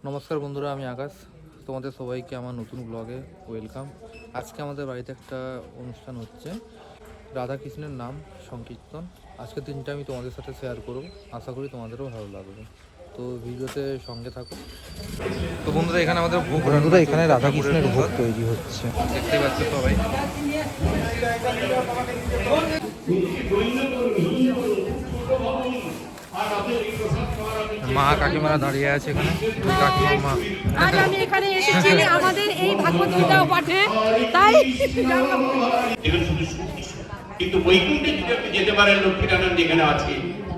নমস্কার বন্ধুরা, আমি আকাশ। তোমাদের সবাইকে আমার নতুন ব্লগে ওয়েলকাম। আজকে আমাদের বাড়িতে একটা অনুষ্ঠান হচ্ছে, রাধাকৃষ্ণের নাম সংকীর্তন। আজকের দিনটা আমি তোমাদের সাথে শেয়ার করব, আশা করি তোমাদেরও ভালো লাগবে। তো ভিডিওতে সঙ্গে থাকো। তো বন্ধুরা, এখানে আমাদের ভোগ, বন্ধুরা এখানে রাধাকৃষ্ণের ভোগ তৈরি হচ্ছে, দেখতে পাচ্ছ সবাই। মা কাকিমারা দাঁড়িয়ে আছে এখানে। কাকিমা, মা, আজ আমি এখানে এসেছি আমাদের এই ভাগবত গীতা পাঠে, তাই কিন্তু বৈকুণ্ঠে যদি আপনি যেতে পারেন, লক্ষ্মীনারায়ণ যেখানে আছে,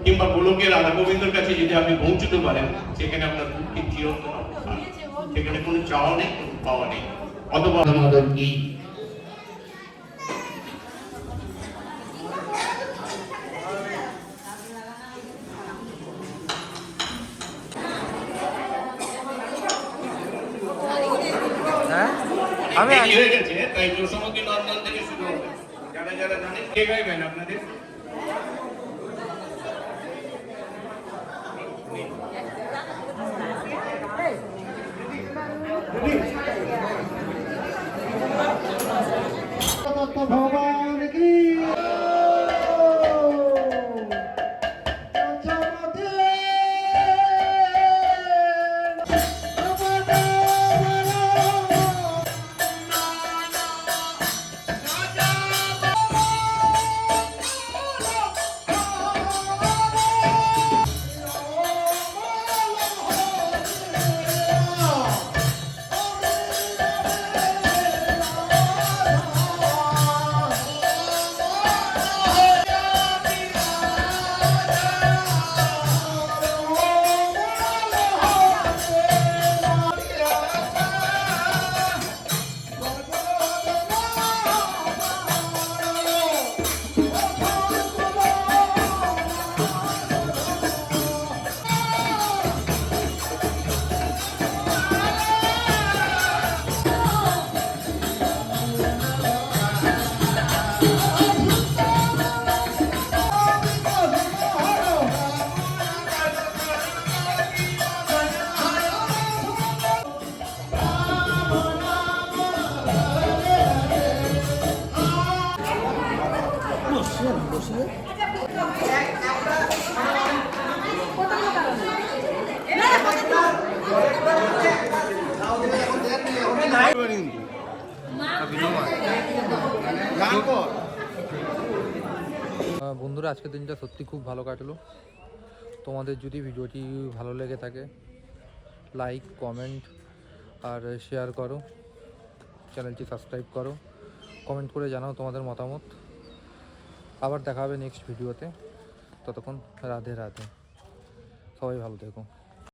কিংবা গোলকের রাধা গোবিন্দর কাছে যদি আপনি পৌঁছতে পারেন, সেখানে আপনার দুঃখের চিরন্তন অবসান, সেখানে কোনো চাওয়া নেই, কোনো পাওয়া নেই। অথবা মাধব কি আমি হয়ে গেছে, তাই যশোমতী নন্দন থেকে শুরু হবে। যারা যারা জানেন কে গাইবেন আপনাদের? ভগবান কি বন্ধুরা, আজকের দিনটা সত্যি খুব ভালো কাটলো। তোমাদের যদি ভিডিওটি ভালো লেগে থাকে, লাইক, কমেন্ট আর শেয়ার করো, চ্যানেলটি সাবস্ক্রাইব করো, কমেন্ট করে জানাও তোমাদের মতামত। আবার দেখা হবে নেক্সট ভিডিওতে। ততক্ষণ রাধে রাধে, সবাই ভালো থেকো।